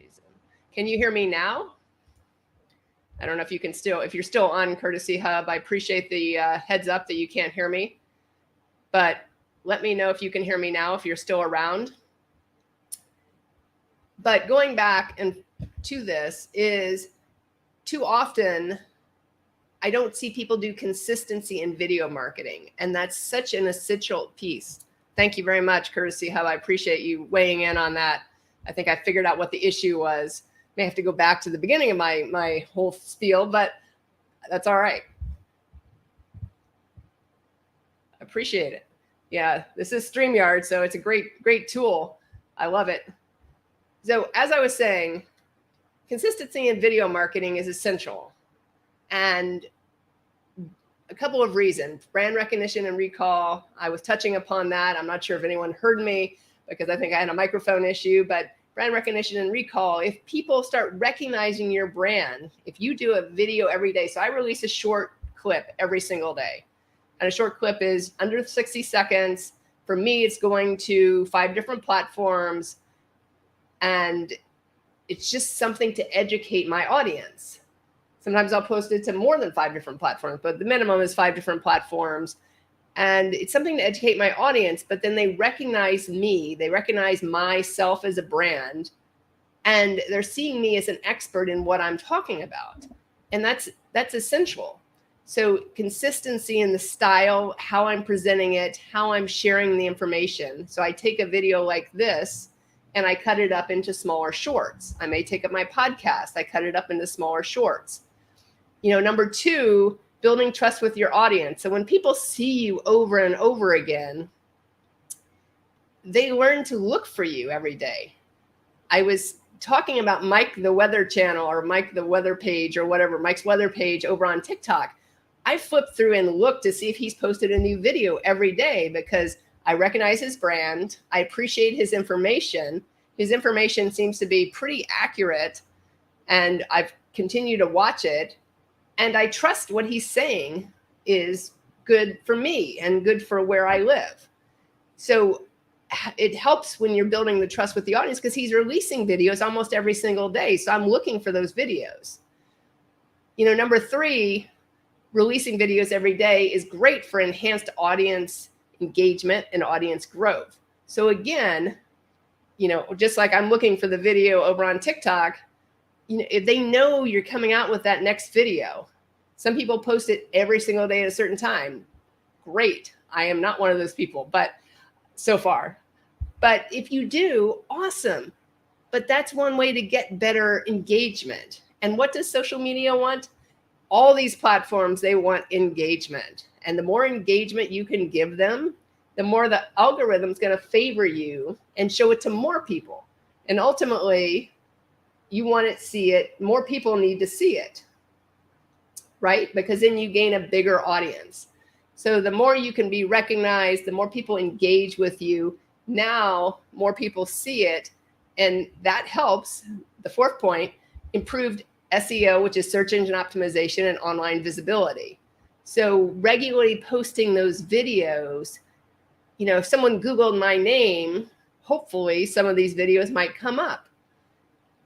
reason. Can you hear me now? I don't know if you can still, if you're still on Courtesy Hub, I appreciate the heads up that you can't hear me, but let me know if you can hear me now, if you're still around. But going back and to this is too often, I don't see people do consistency in video marketing. And that's such an essential piece. Thank you very much, Courtesy Hub. I appreciate you weighing in on that. I think I figured out what the issue was. May have to go back to the beginning of my whole spiel, but that's all right. Appreciate it. Yeah, this is StreamYard, so it's a great tool. I love it. So as I was saying, consistency in video marketing is essential. And a couple of reasons: brand recognition and recall. I was touching upon that. I'm not sure if anyone heard me because I think I had a microphone issue, but brand recognition and recall, if people start recognizing your brand, if you do a video every day, so I release a short clip every single day, and a short clip is under 60 seconds. For me, it's going to 5 different platforms, and it's just something to educate my audience. Sometimes I'll post it to more than 5 different platforms, but the minimum is 5 different platforms. And it's something to educate my audience, but then they recognize me, they recognize myself as a brand, and they're seeing me as an expert in what I'm talking about. And that's essential. So consistency in the style, how I'm presenting it, how I'm sharing the information. So I take a video like this and I cut it up into smaller shorts. I may take up my podcast, I cut it up into smaller shorts. Number 2, building trust with your audience. So when people see you over and over again, they learn to look for you every day. I was talking about Mike the Weather channel, or Mike the Weather page, or whatever, Mike's Weather page over on TikTok. I flipped through and looked to see if he's posted a new video every day because I recognize his brand. I appreciate his information. His information seems to be pretty accurate, and I've continued to watch it. And I trust what he's saying is good for me and good for where I live. So it helps when you're building the trust with the audience because he's releasing videos almost every single day. So I'm looking for those videos. Number 3, releasing videos every day is great for enhanced audience engagement and audience growth. So again, just like I'm looking for the video over on TikTok, if they know you're coming out with that next video. Some people post it every single day at a certain time. Great. I am not one of those people, but so far. But if you do, awesome. But that's one way to get better engagement. And what does social media want? All these platforms, they want engagement. And the more engagement you can give them, the more the algorithm's going to favor you and show it to more people. And ultimately, you want to see it. More people need to see it, right? Because then you gain a bigger audience. So the more you can be recognized, the more people engage with you. Now, more people see it. And that helps, the 4th point, improved SEO, which is search engine optimization, and online visibility. So regularly posting those videos, if someone Googled my name, hopefully some of these videos might come up.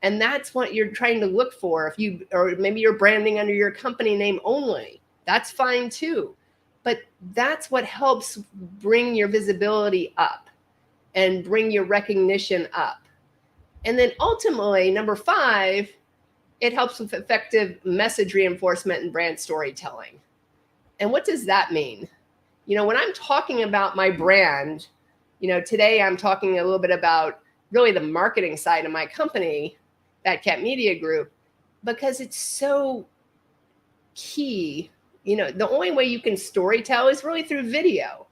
And that's what you're trying to look for. Or maybe you're branding under your company name only. That's fine too. But that's what helps bring your visibility up and bring your recognition up. And then ultimately, number 5, it helps with effective message reinforcement and brand storytelling. And what does that mean? When I'm talking about my brand, today I'm talking a little bit about really the marketing side of my company, That Cat Media Group, because it's so key. The only way you can storytell is really through video.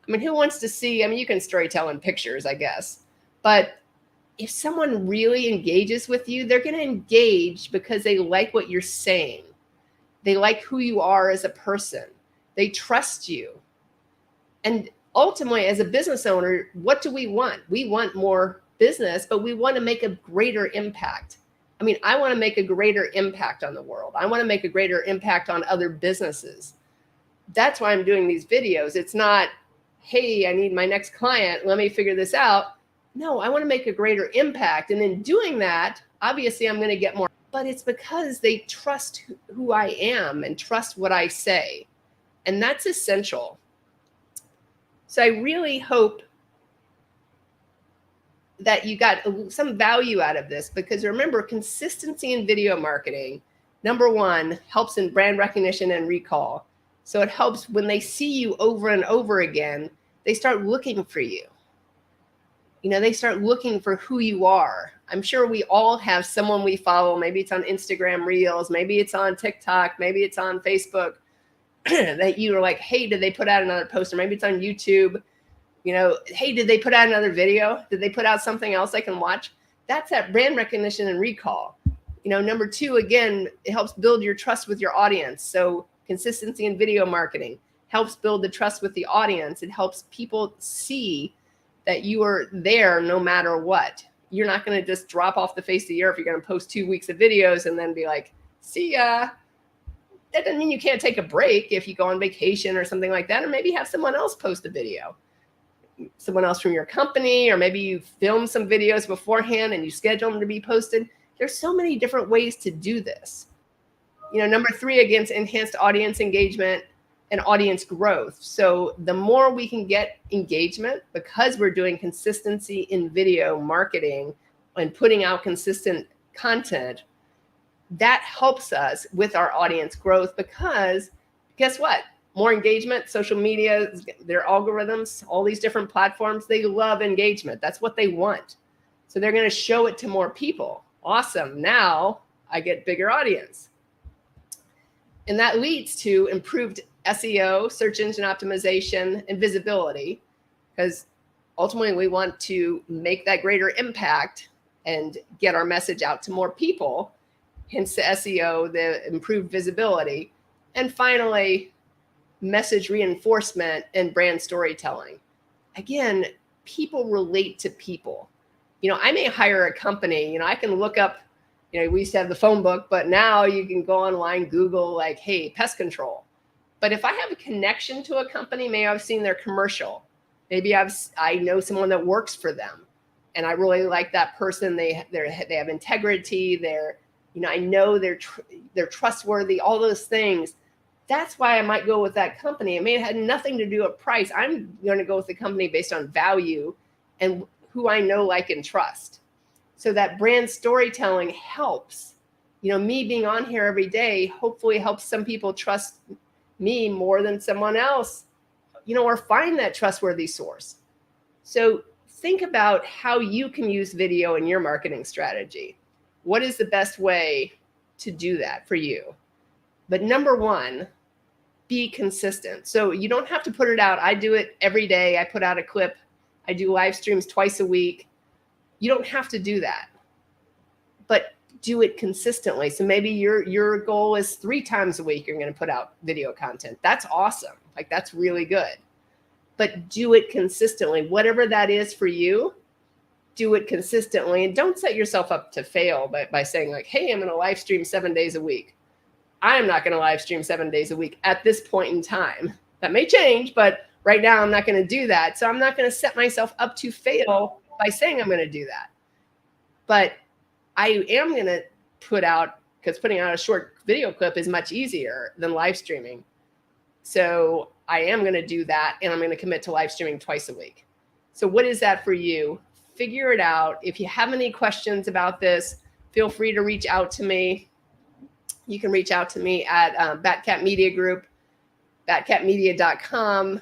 Who wants to see, you can storytell in pictures, I guess. But if someone really engages with you, they're going to engage because they like what you're saying. They like who you are as a person. They trust you. And ultimately, as a business owner, what do we want? We want more business, but we want to make a greater impact. I want to make a greater impact on the world. I want to make a greater impact on other businesses. That's why I'm doing these videos. It's not, hey, I need my next client. Let me figure this out. No, I want to make a greater impact. And in doing that, obviously I'm going to get more, but it's because they trust who I am and trust what I say. And that's essential. So I really hope that you got some value out of this, because remember, consistency in video marketing, number one, helps in brand recognition and recall. So it helps when they see you over and over again, they start looking for you. They start looking for who you are. I'm sure we all have someone we follow. Maybe it's on Instagram Reels, maybe it's on TikTok, maybe it's on Facebook, that you are like, hey, did they put out another post? Or maybe it's on YouTube. Hey, did they put out another video? Did they put out something else I can watch? That's that brand recognition and recall. Number two, again, it helps build your trust with your audience. So consistency in video marketing helps build the trust with the audience. It helps people see that you are there no matter what. You're not going to just drop off the face of the earth. You're going to post 2 weeks of videos and then be like, see ya. That doesn't mean you can't take a break if you go on vacation or something like that, or maybe have someone else post a video. Someone else from your company, or maybe you film some videos beforehand and you schedule them to be posted. There's so many different ways to do this. Number three, again, enhanced audience engagement and audience growth. So the more we can get engagement, because we're doing consistency in video marketing and putting out consistent content, that helps us with our audience growth, because guess what? More engagement, social media, their algorithms, all these different platforms, they love engagement. That's what they want. So they're going to show it to more people. Awesome. Now I get bigger audience. And that leads to improved SEO, search engine optimization, and visibility, because ultimately we want to make that greater impact and get our message out to more people, hence the SEO, the improved visibility. And finally, message reinforcement and brand storytelling. Again, people relate to people. I may hire a company, I can look up, we used to have the phone book, but now you can go online, Google, like, hey, pest control. But if I have a connection to a company, maybe I've seen their commercial, maybe I know someone that works for them, and I really like that person. They have integrity. I know they're trustworthy. All those things. That's why I might go with that company. It may have had nothing to do with price. I'm going to go with the company based on value and who I know, like, and trust. So that brand storytelling helps. Me being on here every day hopefully helps some people trust me more than someone else, or find that trustworthy source. So think about how you can use video in your marketing strategy. What is the best way to do that for you? But number one, be consistent. So you don't have to put it out. I do it every day. I put out a clip. I do live streams twice a week. You don't have to do that, but do it consistently. So maybe your goal is 3 times a week you're going to put out video content. That's awesome. Like, that's really good. But do it consistently. Whatever that is for you, do it consistently. And don't set yourself up to fail by saying, like, hey, I'm going to live stream 7 days a week. I'm not going to live stream 7 days a week at this point in time. That may change, but right now I'm not going to do that. So I'm not going to set myself up to fail by saying I'm going to do that. But I am going to put out, because putting out a short video clip is much easier than live streaming. So I am going to do that, and I'm going to commit to live streaming twice a week. So what is that for you? Figure it out. If you have any questions about this, feel free to reach out to me. You can reach out to me at Batcat Media Group, batcatmedia.com.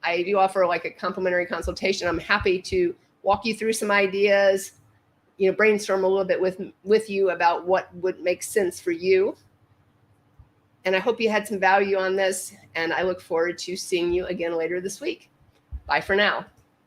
I do offer like a complimentary consultation. I'm happy to walk you through some ideas, brainstorm a little bit with you about what would make sense for you. And I hope you had some value on this, and I look forward to seeing you again later this week. Bye for now.